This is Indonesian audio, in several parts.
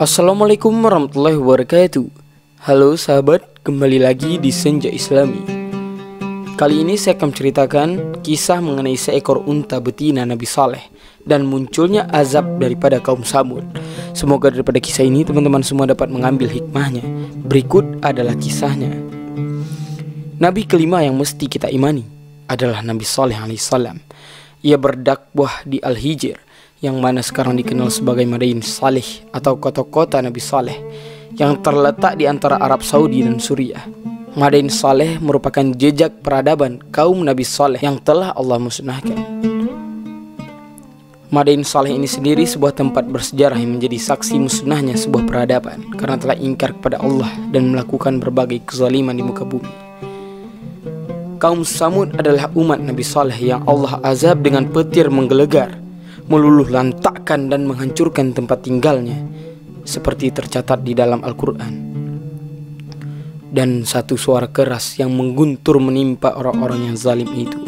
Assalamualaikum warahmatullahi wabarakatuh. Halo sahabat, kembali lagi di Senja Islami. Kali ini saya akan menceritakan kisah mengenai seekor unta betina Nabi Saleh dan munculnya azab daripada kaum Samud. Semoga daripada kisah ini teman-teman semua dapat mengambil hikmahnya. Berikut adalah kisahnya. Nabi kelima yang mesti kita imani adalah Nabi Saleh alaihissalam. Ia berdakwah di Al-Hijr, yang mana sekarang dikenal sebagai Madain Saleh atau kota-kota Nabi Saleh, yang terletak di antara Arab Saudi dan Suriah. Madain Saleh merupakan jejak peradaban kaum Nabi Saleh yang telah Allah musnahkan. Madain Saleh ini sendiri sebuah tempat bersejarah yang menjadi saksi musnahnya sebuah peradaban karena telah ingkar kepada Allah dan melakukan berbagai kezaliman di muka bumi. Kaum Samud adalah umat Nabi Saleh yang Allah azab dengan petir menggelegar, meluluh lantakkan dan menghancurkan tempat tinggalnya, seperti tercatat di dalam Al-Quran. Dan satu suara keras yang mengguntur menimpa orang-orang yang zalim itu.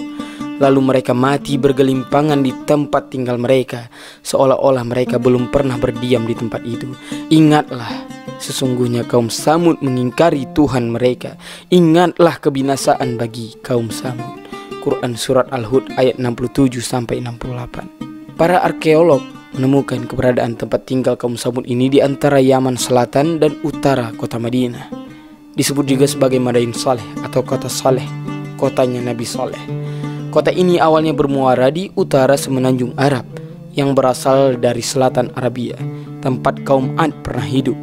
Lalu mereka mati bergelimpangan di tempat tinggal mereka, seolah-olah mereka belum pernah berdiam di tempat itu. Ingatlah, sesungguhnya kaum Samud mengingkari Tuhan mereka. Ingatlah kebinasaan bagi kaum Samud. Quran Surat Al-Hud ayat 67-68. Para arkeolog menemukan keberadaan tempat tinggal kaum Samud ini di antara Yaman Selatan dan utara kota Madinah. Disebut juga sebagai Madain Saleh atau kota Saleh, kotanya Nabi Saleh. Kota ini awalnya bermuara di utara semenanjung Arab yang berasal dari selatan Arabia, tempat kaum Ad pernah hidup.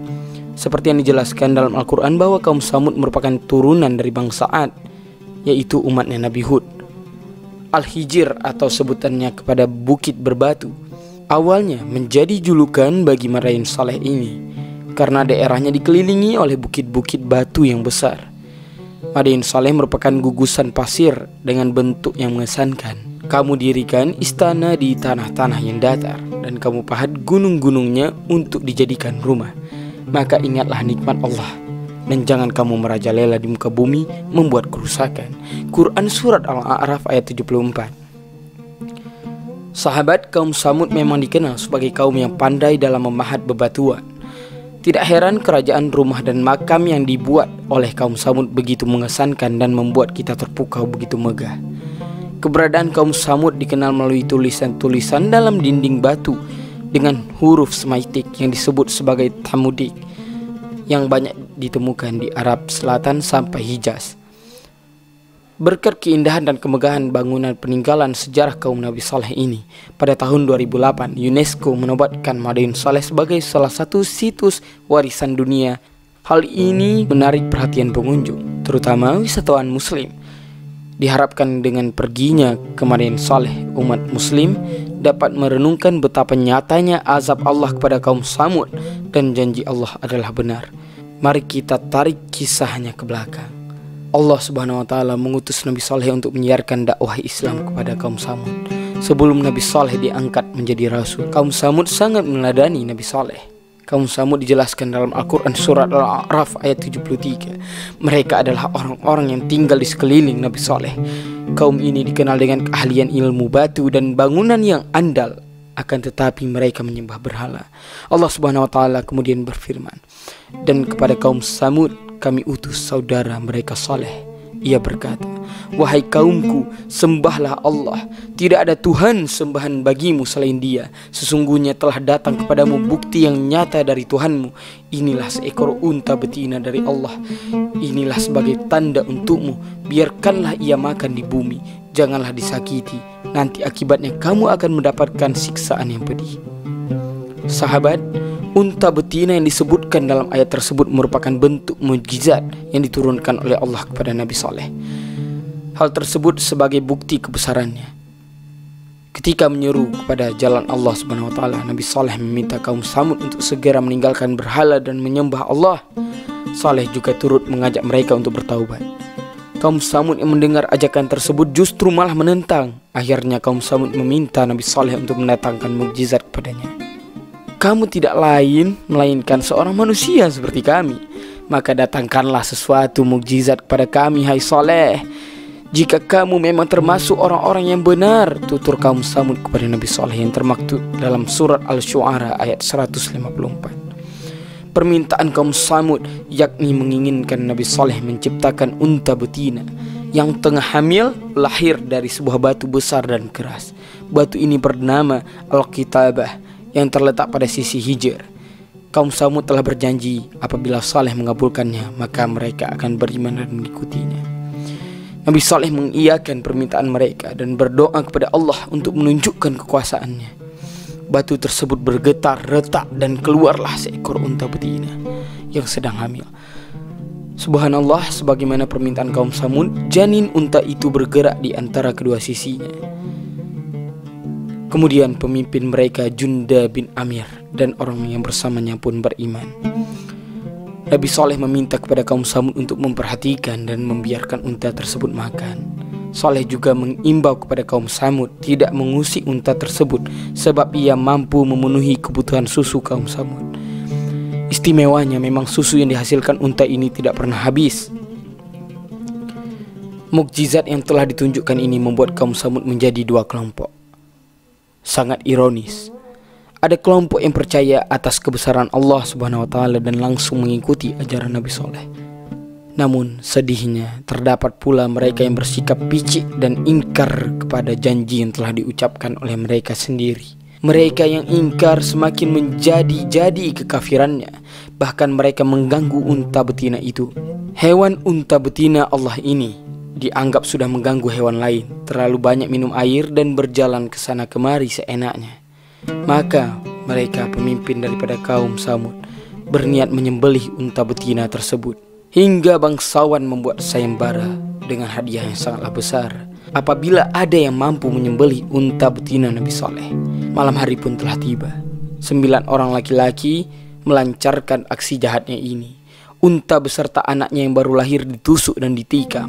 Seperti yang dijelaskan dalam Al-Quran bahwa kaum Samud merupakan turunan dari bangsa Ad, yaitu umatnya Nabi Hud. Al-Hijr atau sebutannya kepada bukit berbatu awalnya menjadi julukan bagi Madain Saleh ini karena daerahnya dikelilingi oleh bukit-bukit batu yang besar. Madain Saleh merupakan gugusan pasir dengan bentuk yang mengesankan. Kamu dirikan istana di tanah-tanah yang datar dan kamu pahat gunung-gunungnya untuk dijadikan rumah. Maka ingatlah nikmat Allah dan jangan kamu merajalela di muka bumi membuat kerusakan. Quran Surat Al-A'raf ayat 74. Sahabat, kaum Samud memang dikenal sebagai kaum yang pandai dalam memahat bebatuan. Tidak heran kerajaan, rumah dan makam yang dibuat oleh kaum Samud begitu mengesankan dan membuat kita terpukau begitu megah. Keberadaan kaum Samud dikenal melalui tulisan-tulisan dalam dinding batu dengan huruf Semitik yang disebut sebagai Tamudik, yang banyak ditemukan di Arab Selatan sampai Hijaz. Berkat keindahan dan kemegahan bangunan peninggalan sejarah kaum Nabi Saleh ini, pada tahun 2008 UNESCO menobatkan Madain Saleh sebagai salah satu situs warisan dunia. Hal ini menarik perhatian pengunjung, terutama wisatawan muslim. Diharapkan dengan perginya ke Madain Saleh, umat muslim dapat merenungkan betapa nyatanya azab Allah kepada kaum Samud dan janji Allah adalah benar. Mari kita tarik kisahnya ke belakang. Allah Subhanahu wa taala mengutus Nabi Saleh untuk menyiarkan dakwah Islam kepada kaum Samud. Sebelum Nabi Saleh diangkat menjadi rasul, kaum Samud sangat meneladani Nabi Saleh. Kaum Samud dijelaskan dalam Al-Quran Surat Al-A'raf ayat 73. Mereka adalah orang-orang yang tinggal di sekeliling Nabi Saleh. Kaum ini dikenal dengan keahlian ilmu batu dan bangunan yang andal, akan tetapi mereka menyembah berhala. Allah Subhanahu wa taala kemudian berfirman, dan kepada kaum Samud kami utus saudara mereka Saleh. Ia berkata, wahai kaumku, sembahlah Allah, tidak ada Tuhan sembahan bagimu selain Dia. Sesungguhnya telah datang kepadamu bukti yang nyata dari Tuhanmu. Inilah seekor unta betina dari Allah. Inilah sebagai tanda untukmu. Biarkanlah ia makan di bumi, janganlah disakiti. Nanti akibatnya kamu akan mendapatkan siksaan yang pedih. Sahabat, unta betina yang disebutkan dalam ayat tersebut merupakan bentuk mukjizat yang diturunkan oleh Allah kepada Nabi Saleh. Hal tersebut sebagai bukti kebesarannya. Ketika menyeru kepada jalan Allah Subhanahu wa taala, Nabi Saleh meminta kaum Samud untuk segera meninggalkan berhala dan menyembah Allah. Saleh juga turut mengajak mereka untuk bertaubat. Kaum Samud yang mendengar ajakan tersebut justru malah menentang. Akhirnya kaum Samud meminta Nabi Saleh untuk mendatangkan mukjizat kepadanya. Kamu tidak lain melainkan seorang manusia seperti kami, maka datangkanlah sesuatu mukjizat kepada kami, hai Saleh. Jika kamu memang termasuk orang-orang yang benar, tutur kaum Samud kepada Nabi Saleh yang termaktub dalam surat Al-Syu'ara ayat 154. permintaan kaum Samud, yakni menginginkan Nabi Saleh menciptakan unta betina yang tengah hamil lahir dari sebuah batu besar dan keras. Batu ini bernama Al-Kitabah yang terletak pada sisi Hijr. Kaum Samud telah berjanji apabila Saleh mengabulkannya, maka mereka akan beriman dan mengikutinya. Nabi Saleh mengiyakan permintaan mereka dan berdoa kepada Allah untuk menunjukkan kekuasaannya. Batu tersebut bergetar retak dan keluarlah seekor unta betina yang sedang hamil. Subhanallah, sebagaimana permintaan kaum Samud, janin unta itu bergerak di antara kedua sisinya. Kemudian pemimpin mereka Junda bin Amir dan orang yang bersamanya pun beriman. Nabi Saleh meminta kepada kaum Samud untuk memperhatikan dan membiarkan unta tersebut makan. Saleh juga mengimbau kepada kaum Samud tidak mengusik unta tersebut sebab ia mampu memenuhi kebutuhan susu kaum Samud. Istimewanya memang susu yang dihasilkan unta ini tidak pernah habis. Mukjizat yang telah ditunjukkan ini membuat kaum Samud menjadi dua kelompok. Sangat ironis, ada kelompok yang percaya atas kebesaran Allah Subhanahu wa Ta'ala dan langsung mengikuti ajaran Nabi Saleh. Namun sedihnya terdapat pula mereka yang bersikap picik dan ingkar kepada janji yang telah diucapkan oleh mereka sendiri. Mereka yang ingkar semakin menjadi kekafirannya. Bahkan mereka mengganggu unta betina itu. Hewan unta betina Allah ini dianggap sudah mengganggu hewan lain, terlalu banyak minum air dan berjalan ke sana kemari seenaknya. Maka mereka, pemimpin daripada kaum Samud, berniat menyembelih unta betina tersebut. Hingga bangsawan membuat sayembara dengan hadiah yang sangatlah besar apabila ada yang mampu menyembelih unta betina Nabi Saleh. Malam hari pun telah tiba. 9 orang laki-laki melancarkan aksi jahatnya ini. Unta beserta anaknya yang baru lahir ditusuk dan ditikam.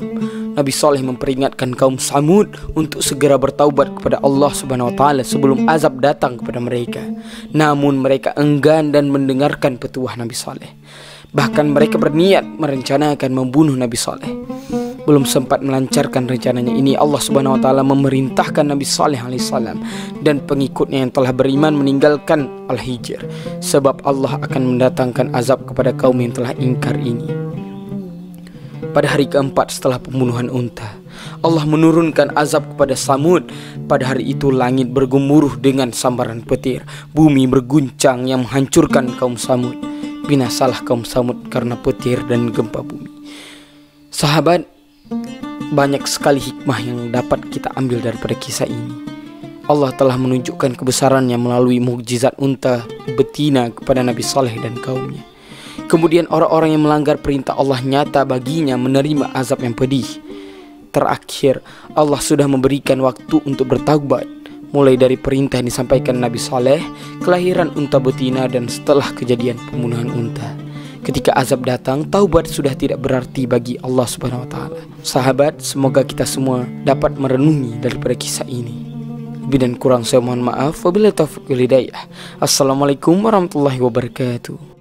Nabi Saleh memperingatkan kaum Samud untuk segera bertaubat kepada Allah Subhanahu wa Ta'ala sebelum azab datang kepada mereka. Namun mereka enggan dan mendengarkan petuah Nabi Saleh. Bahkan mereka berniat merencanakan membunuh Nabi Saleh. Belum sempat melancarkan rencananya ini, Allah Subhanahu wa Ta'ala memerintahkan Nabi Saleh alaihissalam dan pengikutnya yang telah beriman meninggalkan Al-Hijr, sebab Allah akan mendatangkan azab kepada kaum yang telah ingkar ini. Pada hari keempat setelah pembunuhan unta, Allah menurunkan azab kepada Samud. Pada hari itu langit bergemuruh dengan sambaran petir, bumi berguncang yang menghancurkan kaum Samud. Binasalah kaum Samud karena petir dan gempa bumi. Sahabat, banyak sekali hikmah yang dapat kita ambil daripada kisah ini. Allah telah menunjukkan kebesarannya melalui mukjizat unta betina kepada Nabi Saleh dan kaumnya. Kemudian orang-orang yang melanggar perintah Allah nyata baginya menerima azab yang pedih. Terakhir, Allah sudah memberikan waktu untuk bertaubat, mulai dari perintah yang disampaikan Nabi Saleh, kelahiran unta betina, dan setelah kejadian pembunuhan unta. Ketika azab datang, taubat sudah tidak berarti bagi Allah Subhanahu wa Ta'ala. Sahabat, semoga kita semua dapat merenungi daripada kisah ini. Lebih dan kurang saya mohon maaf. Wabillahi taufiq wal hidayah. Assalamualaikum warahmatullahi wabarakatuh.